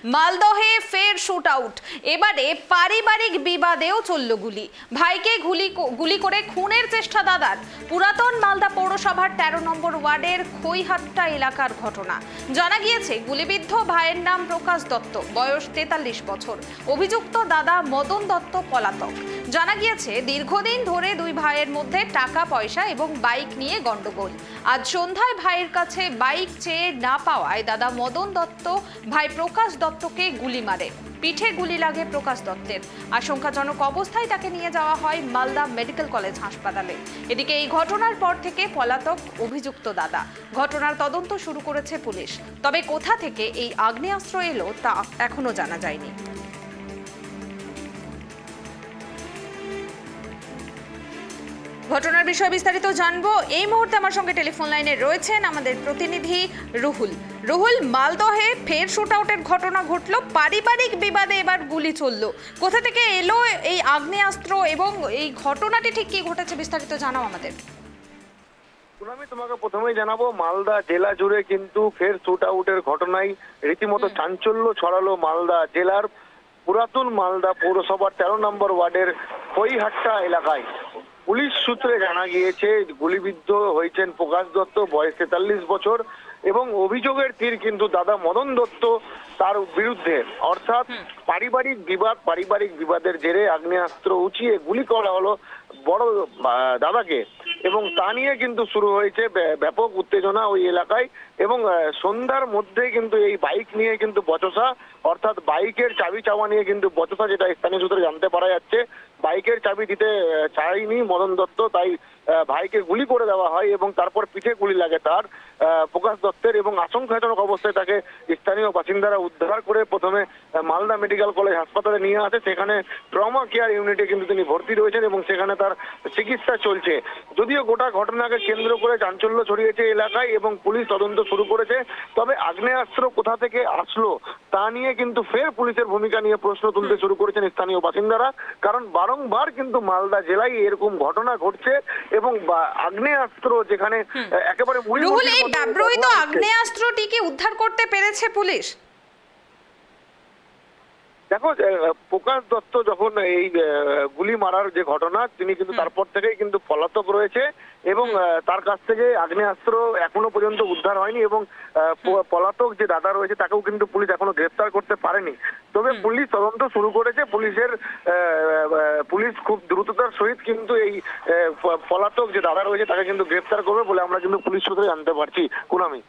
মালদহে ফের shoot out. এবারে পারিবারিক বিবাদেও চলল গুলি। ভাইকে গুলি করে খুনের চেষ্টা দাদার। পুরাতন মালদা পৌরসভার ১৩ নম্বর ওয়ার্ডের খৈহাট্টা এলাকার ঘটনা। জানা গিয়েছে গুলিবিদ্ধ ভাইয়ের নাম প্রকাশ দত্ত, বয়স ৪৩ বছর। অভিযুক্ত দাদা মদন দত্ত পলাতক। জানা গিয়েছে দীর্ঘদিন ধরে দুই ভাইয়ের মধ্যে টাকা পয়সা এবং বাইক নিয়ে গন্ডগোল। আজ সন্ধ্যায় ভাইয়ের কাছে বাইক চেয়ে না পাওয়ায় দাদা মদন দত্ত ভাই প্রকাশ দত্তকে গুলি মারে। পিঠে গুলি লাগে প্রকাশ দত্তের। আশঙ্কাজনক অবস্থায় তাকে নিয়ে যাওয়া হয় মালদা মেডিকেল কলেজ হাসপাতালে। এদিকে এই ঘটনার পর থেকে পলাতক অভিযুক্ত দাদা। ঘটনার তদন্ত শুরু করেছে পুলিশ। তবে কোথা থেকে এই আগ্নেয়াস্ত্র এলো তা এখনো জানা যায়নি। ঘটনার বিষয়ে বিস্তারিত জানবো। এই মুহূর্তে আমার সঙ্গে টেলিফোন লাইনে রয়েছেন আমাদের প্রতিনিধি রুহুল। রুহুল, মালদহে ফের শুট আউটের ঘটনা ঘটলো, পারিবারিক বিবাদে এবার গুলি চললো। কোথা থেকে এলো এই আগ্নেয়াস্ত্র এবং এই ঘটনাটি ঠিক কি ঘটেছে বিস্তারিত জানাও আমাদের। আমি তোমাকে প্রথমেই জানাবো, মালদা জেলা জুড়ে কিন্তু ফের শুট আউটের ঘটনায় রীতিমতো চাঞ্চল্য ছড়ালো মালদা জেলার পুরাতন মালদা পৌরসভার ১৩ নম্বর ওয়ার্ডের খৈহাট্টা এলাকায়। পুলিশ সূত্রে জানা গিয়েছে গুলিবিদ্ধ হয়েছেন প্রকাশ দত্ত, বয়স ৪৩ বছর, এবং অভিযোগের তীর কিন্তু দাদা মদন দত্ত তার বিরুদ্ধে। অর্থাৎ পারিবারিক বিবাদের জেরে আগ্নেয়াস্ত্র উঁচিয়ে গুলি করা হলো বড় দাদাকে, এবং তা নিয়ে কিন্তু শুরু হয়েছে ব্যাপক উত্তেজনা ওই এলাকায়। এবং সন্ধ্যার মধ্যেই কিন্তু এই বাইক নিয়ে কিন্তু বচসা, অর্থাৎ বাইকের চাবি চাওয়া নিয়ে কিন্তু বচসা, যেটা স্থানীয় সূত্রে জানতে পারা যাচ্ছে। বাইকের চাবি দিতে চায়নি মদন দত্ত, তাই ভাইকে গুলি করে দেওয়া হয় এবং তারপর পিঠে গুলি লাগে তার, প্রকাশ দত্তের। এবং আশঙ্কাজনক অবস্থায় তাকে স্থানীয় বাসিন্দারা উদ্ধার করে প্রথমে মালদা মেডিকেল কলেজ হাসপাতালে নিয়ে আসে। সেখানে ট্রমা কেয়ার ইউনিটে কিন্তু তিনি ভর্তি রয়েছেন এবং সেখানে তার চিকিৎসা চলছে। যদিও গোটা ঘটনাকে কেন্দ্র করে চাঞ্চল্য ছড়িয়েছে এলাকায় এবং পুলিশ তদন্ত শুরু করেছে, তবে আগ্নেয়াস্ত্র কোথা থেকে আসলো তা নিয়ে কিন্তু ফের পুলিশের ভূমিকা নিয়ে প্রশ্ন তুলতে শুরু করেছেন স্থানীয় বাসিন্দারা। কারণ বারংবার কিন্তু মালদা জেলায় এরকম ঘটনা ঘটছে এবং আগ্নেয়াস্ত্র যেখানে একেবারে রুহুল, এই ব্যবহৃত আগ্নেয়াস্ত্রটিকে উদ্ধার করতে পেরেছে পুলিশ? দেখো, প্রকাশ দত্ত যখন এই গুলি মারার যে ঘটনা, তিনি কিন্তু তারপর থেকেই কিন্তু পলাতক রয়েছে এবং তার কাছ থেকে আগ্নেয়াস্ত্র এখনো পর্যন্ত উদ্ধার হয়নি। এবং পলাতক যে দাদা রয়েছে তাকেও কিন্তু পুলিশ এখনো গ্রেফতার করতে পারেনি। তবে পুলিশ তদন্ত শুরু করেছে। পুলিশ খুব দ্রুততার সহিত কিন্তু এই পলাতক যে দাদা রয়েছে তাকে কিন্তু গ্রেফতার করবে বলে আমরা কিন্তু পুলিশ সূত্রে জানতে পারছি। কুনামি,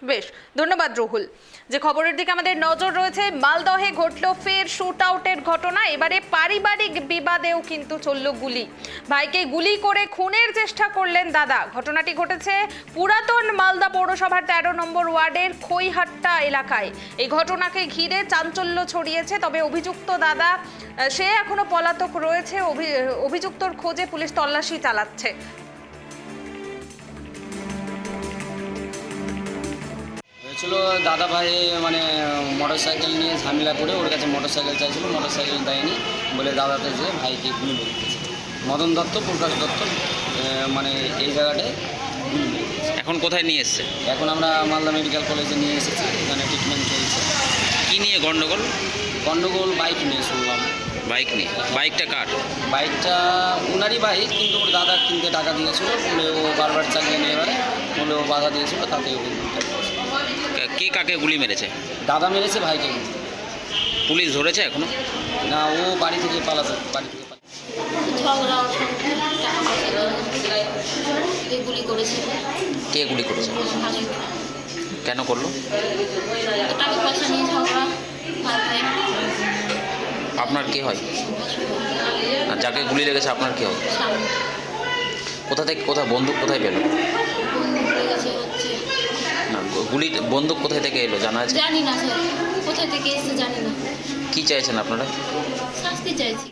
বেশ, ধন্যবাদ রুহুল। যে খবরের দিকে আমাদের নজর রয়েছে, মালদহে ঘটলো ফের শুট আউটের ঘটনা। এবারে পারিবারিক বিবাদেও কিন্তু চলল গুলি। ভাইকে গুলি করে খুনের চেষ্টা করলেন দাদা। ঘটনাটি ঘটেছে পুরাতন মালদা পৌরসভার ১৩ নম্বর ওয়ার্ডের খৈহাট্টা এলাকায়। এই ঘটনাকে ঘিরে চাঞ্চল্য ছড়িয়েছে। তবে অভিযুক্ত দাদা সে এখনো পলাতক রয়েছে। অভিযুক্তর খোঁজে পুলিশ তল্লাশি চালাচ্ছে। ছিল দাদা ভাই মানে মোটরসাইকেল নিয়ে ঝামেলা করে ওর কাছে মোটরসাইকেল চাইছিল, মোটরসাইকেল দেয়নি বলে দাদাতে যে ভাইকে গুলি মেরে দিয়েছে। মদন দত্ত, প্রকাশ দত্ত মানে এই জায়গাটায় গুলি মেরে দিয়েছে। এখন কোথায় নিয়ে এসছে? এখন আমরা মালদা মেডিকেল কলেজে নিয়ে এসেছি, এখানে ট্রিটমেন্ট চলছে। কি নিয়ে গন্ডগোল? গন্ডগোল বাইক নিয়ে শুনলাম। বাইক নিয়ে? বাইকটা কার? বাইকটা উনারই বাইক, কিন্তু ওর দাদা কিনতে টাকা দিয়েছিল বলে ও বারবার চালিয়ে নিয়ে এবারে বলে ও বাধা দিয়েছিল, তাতে ও কে কাকে গুলি মেরেছে? দাদা মেরেছে ভাইকে। পুলিশ ধরেছে এখনো? না, ও বাড়ি থেকে পালাতো, বাড়ি থেকে ঝগড়া গুলি করেছে। কে গুলি করেছে? কেন করলো? টাকা পয়সা নিয়ে ঝগড়া। আপনার কে হয়? আর যাকে গুলি লেগেছে আপনার কে হয়? কোথা থেকে বন্দুক কোথায় পেল? না, বন্দুক কোথায় থেকে এলো জানা আছে? জানি না স্যার, কোথা থেকে এসেছে জানি না। কি চাইছেন আপনারা? শাস্তি চাইছি।